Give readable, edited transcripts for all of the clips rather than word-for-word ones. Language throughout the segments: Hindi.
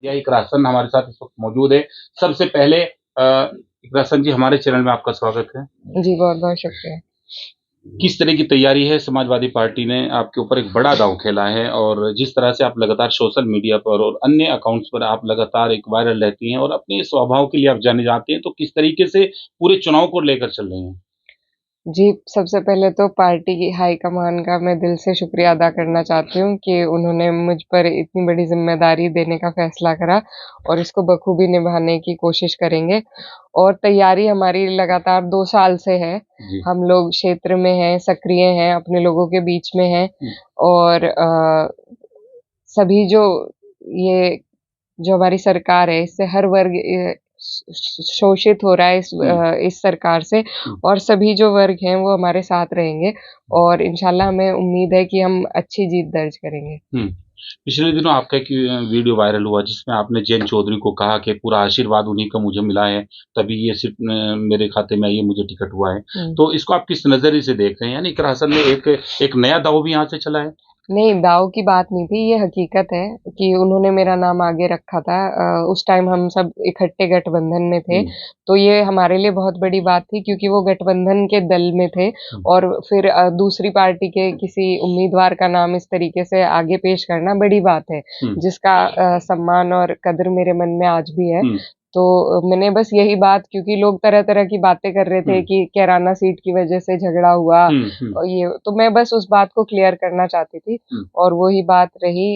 या इकरासन हमारे साथ इस वक्त मौजूद है। सबसे पहले इकरासन जी, हमारे चैनल में आपका स्वागत है। जी, बहुत-बहुत शुक्रिया। किस तरह की तैयारी है? समाजवादी पार्टी ने आपके ऊपर एक बड़ा दांव खेला है और जिस तरह से आप लगातार सोशल मीडिया पर और अन्य अकाउंट्स पर आप लगातार एक वायरल रहती हैं और अपने स्वभाव के लिए आप जाने जाते हैं, तो किस तरीके से पूरे चुनाव को लेकर चल रही हैं? जी, सबसे पहले तो पार्टी की हाईकमान का मैं दिल से शुक्रिया अदा करना चाहती हूँ कि उन्होंने मुझ पर इतनी बड़ी ज़िम्मेदारी देने का फ़ैसला करा और इसको बखूबी निभाने की कोशिश करेंगे। और तैयारी हमारी लगातार 2 साल से है। जी। हम लोग क्षेत्र में हैं, सक्रिय हैं, अपने लोगों के बीच में हैं और सभी ये जो हमारी सरकार है, इससे हर वर्ग शोषित हो रहा है इस सरकार से और सभी जो वर्ग हैं, वो हमारे साथ रहेंगे और इंशाल्लाह हमें उम्मीद है कि हम अच्छी जीत दर्ज करेंगे। पिछले दिनों आपका एक वीडियो वायरल हुआ जिसमें आपने जयंत चौधरी को कहा कि पूरा आशीर्वाद उन्हीं का मुझे मिला है, तभी ये सिर्फ मेरे खाते में आई है, मुझे टिकट हुआ है। तो इसको आप किस नज़रिए से देख रहे हैं? यानी इकरासन में एक नया दांव भी यहाँ से चला है? नहीं, दाव की बात नहीं थी, ये हकीकत है कि उन्होंने मेरा नाम आगे रखा था। उस टाइम हम सब इकट्ठे गठबंधन में थे, तो ये हमारे लिए बहुत बड़ी बात थी क्योंकि वो गठबंधन के दल में थे और फिर दूसरी पार्टी के किसी उम्मीदवार का नाम इस तरीके से आगे पेश करना बड़ी बात है, जिसका सम्मान और कदर मेरे मन में आज भी है। तो मैंने बस यही बात क्योंकि लोग तरह-तरह की बातें कर रहे थे कि कैराना सीट की वज़ह से झगड़ा हुआ और ये तो मैं बस उस बात को क्लियर करना चाहती थी और वही बात रही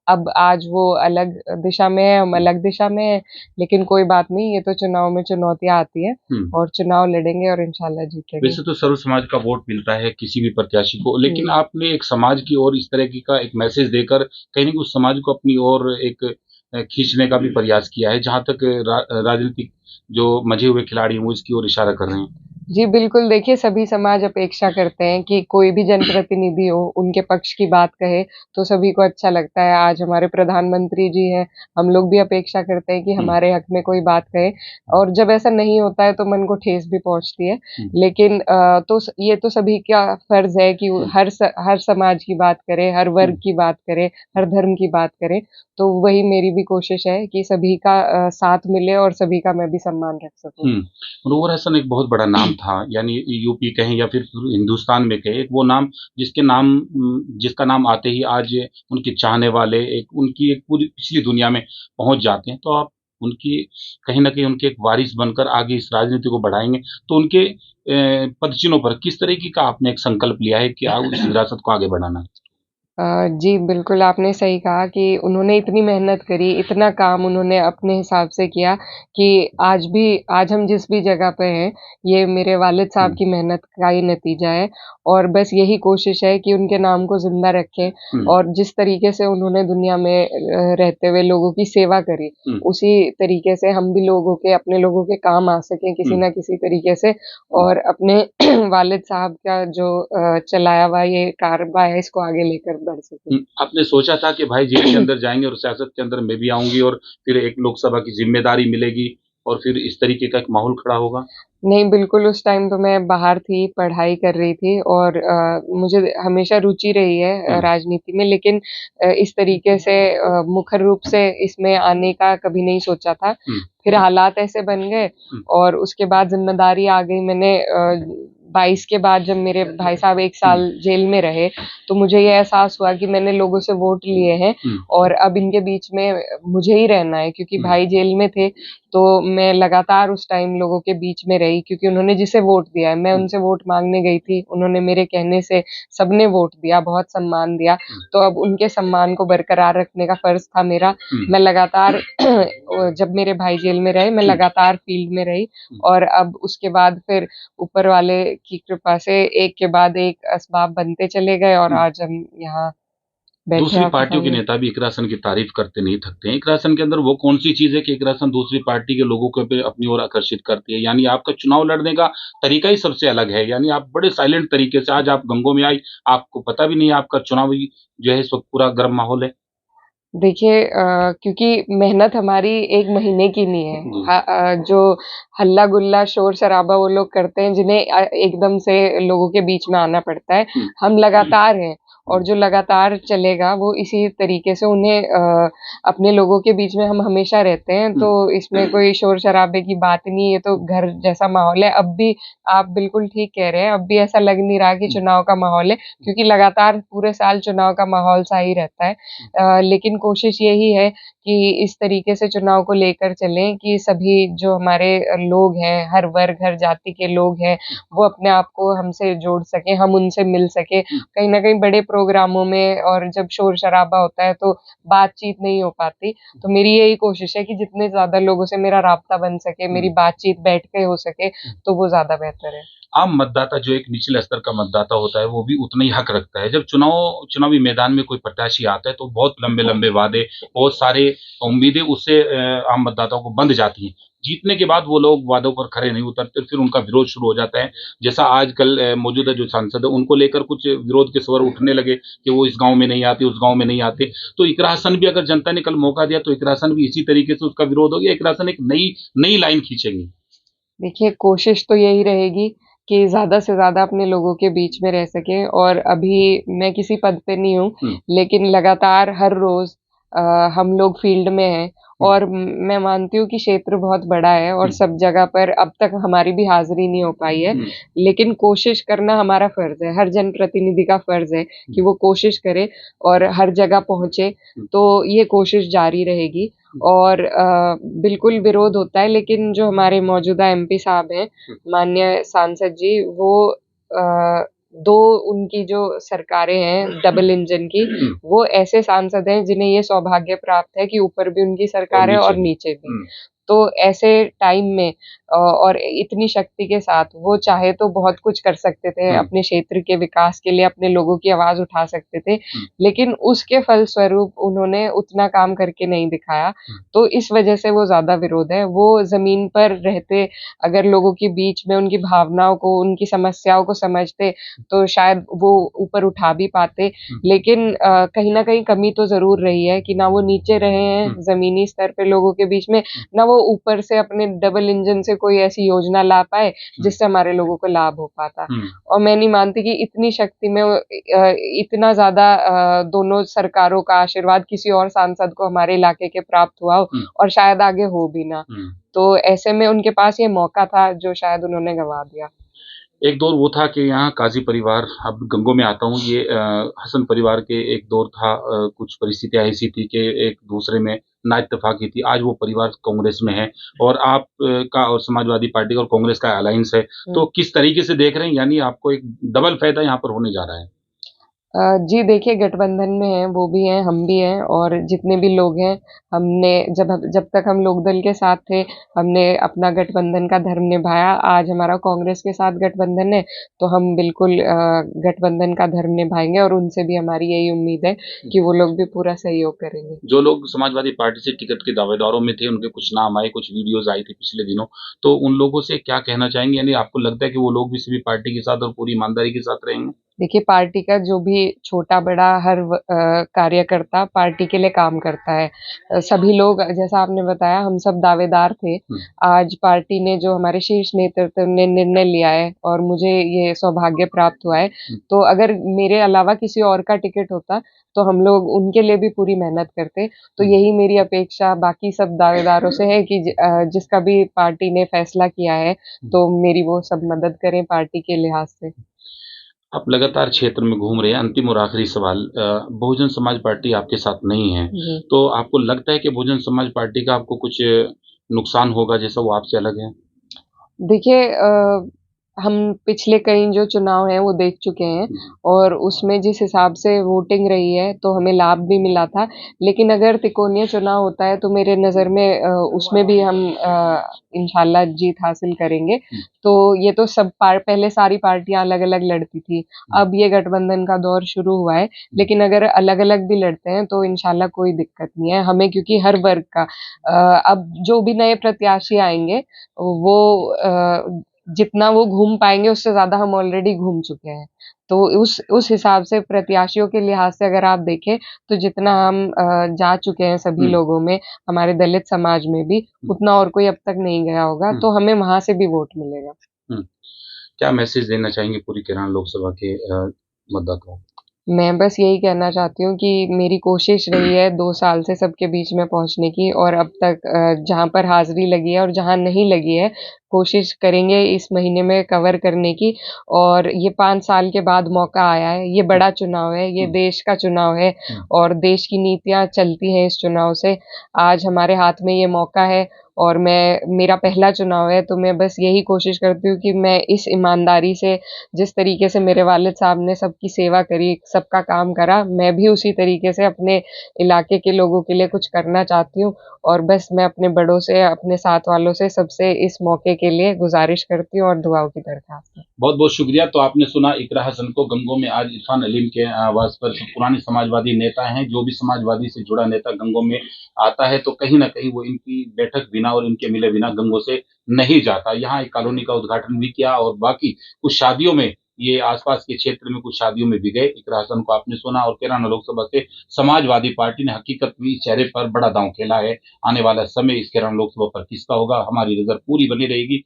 अब आज वो अलग दिशा में है, हम अलग दिशा में हैं, लेकिन कोई बात नहीं, ये तो चुनाव में चुनौतियाँ आती हैं और चुनाव लड़ेंगे और इंशाल्लाह जीतेंगे। वैसे तो सर्व समाज का वोट मिलता है किसी भी प्रत्याशी को, लेकिन आपने एक समाज की ओर इस तरह की का एक मैसेज देकर कहीं न कहीं उस समाज को अपनी ओर एक खींचने का भी प्रयास किया है, जहाँ तक राजनीतिक जो मंझे हुए खिलाड़ी हैं, वो इसकी ओर इशारा कर रहे हैं। जी, बिल्कुल देखिए सभी समाज अपेक्षा करते हैं कि कोई भी जनप्रतिनिधि हो, उनके पक्ष की बात कहे, तो सभी को अच्छा लगता है। आज हमारे प्रधानमंत्री जी हैं, हम लोग भी अपेक्षा करते हैं कि हमारे हक में कोई बात कहे और जब ऐसा नहीं होता है तो मन को ठेस भी पहुँचती है। लेकिन ये तो सभी का फ़र्ज़ है कि हर समाज की बात करे, हर वर्ग की बात करे, हर धर्म की बात करे। तो वही मेरी भी कोशिश है कि सभी का साथ मिले और सभी का मैं भी सम्मान रख सकूँ। मनोहर हसन एक बहुत बड़ा नाम था, यानी यूपी कहें या फिर हिंदुस्तान में कहें, एक वो नाम जिसका नाम आते ही आज उनके चाहने वाले उनकी एक पूरी पिछली दुनिया में पहुँच जाते हैं। तो आप उनकी कहीं न कहीं उनके एक वारिस बनकर आगे इस राजनीति को बढ़ाएँगे, तो उनके पदचिह्नों पर किस तरीके का आपने एक संकल्प लिया है कि उस विरासत को आगे बढ़ाना है? जी, बिल्कुल आपने सही कहा कि उन्होंने इतनी मेहनत करी, इतना काम उन्होंने अपने हिसाब से किया कि आज हम जिस भी जगह पे हैं, ये मेरे वालिद साहब की मेहनत का ही नतीजा है और बस यही कोशिश है कि उनके नाम को ज़िंदा रखें और जिस तरीके से उन्होंने दुनिया में रहते हुए लोगों की सेवा करी, उसी तरीके से हम भी अपने लोगों के काम आ सकें किसी न किसी तरीके से और अपने वालिद साहब का जो चलाया हुआ ये कारबा है, इसको आगे लेकर बढ़ सकें। आपने सोचा था कि भाई जेल के अंदर जाएँगे और सियासत के अंदर मैं भी आऊँगी और फिर एक लोकसभा की ज़िम्मेदारी मिलेगी और फिर इस तरीके का एक माहौल खड़ा होगा? नहीं, बिल्कुल उस टाइम तो मैं बाहर थी, पढ़ाई कर रही थी और मुझे हमेशा रुचि रही है राजनीति में लेकिन इस तरीके से मुखर रूप से इसमें आने का कभी नहीं सोचा था। फिर हालात ऐसे बन गए और उसके बाद ज़िम्मेदारी आ गई। मैंने 22 के बाद जब मेरे भाई साहब 1 साल जेल में रहे, तो मुझे ये एहसास हुआ कि मैंने लोगों से वोट लिए हैं और अब इनके बीच में मुझे ही रहना है क्योंकि भाई जेल में थे, तो मैं लगातार उस टाइम लोगों के बीच में रही क्योंकि उन्होंने जिसे वोट दिया है, मैं उनसे वोट माँगने गई थी, उन्होंने मेरे कहने से सबने वोट दिया, बहुत सम्मान दिया, तो अब उनके सम्मान को बरकरार रखने का फ़र्ज़ था मेरा। मैं लगातार जब मेरे भाई जेल में रहे, मैं लगातार फ़ील्ड में रही और अब उसके बाद फिर ऊपर वाले की कृपा से एक के बाद एक असबाब बनते चले गए और आज हम यहाँ बैठे दूसरी हैं आपके पार्टियों के सामने। नेता भी इकरासन की तारीफ करते नहीं थकते हैं। इकरासन के अंदर वो कौन-सी चीज़ है कि इकरासन दूसरी पार्टी के लोगों को पे अपनी ओर आकर्षित करती है? यानी आपका चुनाव लड़ने का तरीका ही सबसे अलग है। यानी आप बड़े साइलेंट तरीके से आज आप गंगों में आई, आपको पता भी नहीं है आपका चुनावी जो है इस वक़्त पूरा गर्म माहौल है। देखिए क्योंकि मेहनत हमारी 1 महीने की नहीं है। जो हल्ला-गुल्ला, शोर-शराबा वो लोग करते हैं जिन्हें एकदम से लोगों के बीच में आना पड़ता है। हम लगातार हैं और जो लगातार चलेगा वो इसी तरीके से उन्हें अपने लोगों के बीच में हम हमेशा रहते हैं, तो इसमें कोई शोर-शराबे की बात नहीं है, ये तो घर जैसा माहौल है। अब भी आप बिल्कुल ठीक कह रहे हैं, अब भी ऐसा लग नहीं रहा कि चुनाव का माहौल है, क्योंकि लगातार पूरे साल चुनाव का माहौल सा ही रहता है। लेकिन कोशिश यही है कि इस तरीके से चुनाव को लेकर चलें कि सभी जो हमारे लोग हैं, हर वर्ग, हर जाति के लोग हैं, वो अपने आप को हमसे जोड़ सकें, हम उनसे मिल सकें। कहीं न कहीं बड़े प्रोग्रामों में और जब शोर-शराबा होता है तो बातचीत नहीं हो पाती। तो मेरी यही कोशिश है कि जितने ज़्यादा लोगों से मेरा राब्ता बन सके, मेरी बातचीत बैठ के हो सके, तो वो ज़्यादा बेहतर है। आम मतदाता जो एक निचले स्तर का मतदाता होता है, वो भी उतना ही हक रखता है। जब चुनावी मैदान में कोई प्रत्याशी आता है, तो बहुत लंबे-लंबे वादे, बहुत सारे उम्मीदें उससे आम मतदाताओं को बंध जाती हैं। जीतने के बाद वो लोग वादों पर खरे नहीं उतरते, फिर उनका विरोध शुरू हो जाता है। जैसा आजकल मौजूदा जो सांसद है, उनको लेकर कुछ विरोध के स्वर उठने लगे कि वो इस गाँव में नहीं आते, उस गाँव में नहीं आते। तो इकरा हसन भी, अगर जनता ने कल मौका दिया, तो इकरा हसन भी इसी तरीके से उसका विरोध हो गया। इकरा हसन एक नई नई लाइन खींचेंगी। देखिए, कोशिश तो यही रहेगी कि ज़्यादा से ज़्यादा अपने लोगों के बीच में रह सकें, और अभी मैं किसी पद पे नहीं हूँ, लेकिन लगातार हर रोज़ हम लोग फ़ील्ड में हैं, और मैं मानती हूँ कि क्षेत्र बहुत बड़ा है और सब जगह पर अब तक हमारी भी हाज़िरी नहीं हो पाई है। लेकिन कोशिश करना हमारा फ़र्ज़ है, हर जनप्रतिनिधि का फ़र्ज़ है कि वो कोशिश करे और हर जगह पहुँचे, तो ये कोशिश जारी रहेगी। और बिल्कुल विरोध होता है, लेकिन जो हमारे मौजूदा एमपी साहब हैं, माननीय सांसद जी, वो 2 उनकी जो सरकारें हैं डबल इंजन की, वो ऐसे सांसद हैं जिन्हें ये सौभाग्य प्राप्त है कि ऊपर भी उनकी सरकार है और नीचे भी। तो ऐसे टाइम में और इतनी शक्ति के साथ वो चाहे तो बहुत कुछ कर सकते थे, अपने क्षेत्र के विकास के लिए अपने लोगों की आवाज़ उठा सकते थे, लेकिन उसके फलस्वरूप उन्होंने उतना काम करके नहीं दिखाया, तो इस वजह से वो ज़्यादा विरोध है। वो ज़मीन पर रहते, अगर लोगों के बीच में उनकी भावनाओं को, उनकी समस्याओं को समझते, तो शायद वो ऊपर उठा भी पाते, लेकिन कहीं न कहीं कमी तो ज़रूर रही है कि ना वो नीचे रहे हैं ज़मीनी स्तर पे लोगों के बीच में, ना वो ऊपर से अपने डबल इंजन से कोई ऐसी योजना ला पाए जिससे हमारे लोगों को लाभ हो पाता। और मैं नहीं मानती कि इतनी शक्ति में इतना ज़्यादा दोनों सरकारों का आशीर्वाद किसी और सांसद को हमारे इलाके के प्राप्त हुआ हो, और शायद आगे हो भी ना। तो ऐसे में उनके पास ये मौका था जो शायद उन्होंने गँवा दिया। एक दौर वो था कि यहाँ काज़ी परिवार, अब गंगों में आता हूँ, ये हसन परिवार के एक दौर था, कुछ परिस्थितियाँ ऐसी थी कि एक दूसरे में नाइत्तेफ़ाक़ी थी। आज वो परिवार कांग्रेस में है, और आप का और समाजवादी पार्टी और कांग्रेस का अलायंस है। तो किस तरीके से देख रहे हैं? यानी आपको एक डबल फ़ायदा यहाँ पर होने जा रहा है। जी देखिए, गठबंधन में हैं, वो भी हैं, हम भी हैं, और जितने भी लोग हैं, हमने जब तक हम लोकदल के साथ थे, हमने अपना गठबंधन का धर्म निभाया। आज हमारा कांग्रेस के साथ गठबंधन है, तो हम बिल्कुल गठबंधन का धर्म निभाएँगे, और उनसे भी हमारी यही उम्मीद है कि वो लोग भी पूरा सहयोग करेंगे। जो लोग समाजवादी पार्टी से टिकट के दावेदारों में थे, उनके कुछ नाम आए, कुछ वीडियोज़ आई थी पिछले दिनों, तो उन लोगों से क्या कहना चाहेंगे? यानी आपको लगता है कि वो लोग भी इसी पार्टी के साथ और पूरी ईमानदारी के साथ रहेंगे? देखिए, पार्टी का जो भी छोटा-बड़ा हर कार्यकर्ता पार्टी के लिए काम करता है। सभी लोग, जैसा आपने बताया, हम सब दावेदार थे। आज पार्टी ने, जो हमारे शीर्ष नेतृत्व ने निर्णय लिया है, और मुझे ये सौभाग्य प्राप्त हुआ है, तो अगर मेरे अलावा किसी और का टिकट होता, तो हम लोग उनके लिए भी पूरी मेहनत करते। तो यही मेरी अपेक्षा बाकी सब दावेदारों से है कि जिसका भी पार्टी ने फैसला किया है, तो मेरी वो सब मदद करें पार्टी के लिहाज़ से। आप लगातार क्षेत्र में घूम रहे हैं। अंतिम और आखिरी सवाल, बहुजन समाज पार्टी आपके साथ नहीं है, तो आपको लगता है कि बहुजन समाज पार्टी का आपको कुछ नुकसान होगा, जैसा वो आपसे अलग है? देखिए, हम पिछले कई जो चुनाव हैं वो देख चुके हैं, और उसमें जिस हिसाब से वोटिंग रही है तो हमें लाभ भी मिला था। लेकिन अगर तिकोनिया चुनाव होता है तो मेरे नज़र में उसमें भी हम इंशाल्लाह जीत हासिल करेंगे। तो ये तो सब पहले सारी पार्टियाँ अलग-अलग लड़ती थी। अब ये गठबंधन का दौर शुरू हुआ है, लेकिन अगर अलग-अलग भी लड़ते हैं तो इंशाल्लाह कोई दिक्कत नहीं है हमें, क्योंकि हर वर्ग का अब जो भी नए प्रत्याशी आएँगे, वो जितना वो घूम पाएँगे उससे ज़्यादा हम ऑलरेडी घूम चुके हैं। तो उस हिसाब से प्रत्याशियों के लिहाज़ से अगर आप देखें, तो जितना हम जा चुके हैं सभी लोगों में, हमारे दलित समाज में भी, उतना और कोई अब तक नहीं गया होगा, तो हमें वहाँ से भी वोट मिलेगा। क्या मैसेज देना चाहेंगे पूरी किरान लोकसभा के मतदाताओं को? मैं बस यही कहना चाहती हूँ कि मेरी कोशिश रही है 2 साल से सबके बीच में पहुँचने की और अब तक जहाँ पर हाज़िरी लगी है और जहाँ नहीं लगी है, कोशिश करेंगे इस महीने में कवर करने की। और ये 5 साल के बाद मौका आया है, ये बड़ा चुनाव है, ये देश का चुनाव है और देश की नीतियाँ चलती हैं इस चुनाव से। आज हमारे हाथ में ये मौका है और मेरा पहला चुनाव है, तो मैं बस यही कोशिश करती हूँ कि मैं इस ईमानदारी से, जिस तरीके से मेरे वालिद साहब ने सबकी सेवा करी, सबका काम करा, मैं भी उसी तरीके से अपने इलाके के लोगों के लिए कुछ करना चाहती हूँ। और बस मैं अपने बड़ों से, अपने साथ वालों से, सबसे इस मौके के लिए गुज़ारिश करती हूँ और दुआओं की दरख्वास्त है। बहुत बहुत शुक्रिया। तो आपने सुना इकरा हसन को। गंगों में आज इरफान अलीम के आवाज पर पुराने समाजवादी नेता हैं। जो भी समाजवादी से जुड़ा नेता गंगों में आता है तो कहीं ना कहीं वो इनकी बैठक बिना और इनके मिले बिना गंगों से नहीं जाता। यहाँ एक कॉलोनी का उद्घाटन भी किया और बाकी कुछ शादियों में, ये आसपास के क्षेत्र में कुछ शादियों में भी गए। इकरा हसन को आपने सुना। और कैराना लोकसभा से समाजवादी पार्टी ने हकीकत में इस चेहरे पर बड़ा दांव खेला है। आने वाला समय इस कैराना लोकसभा पर किसका होगा, हमारी नजर पूरी बनी रहेगी।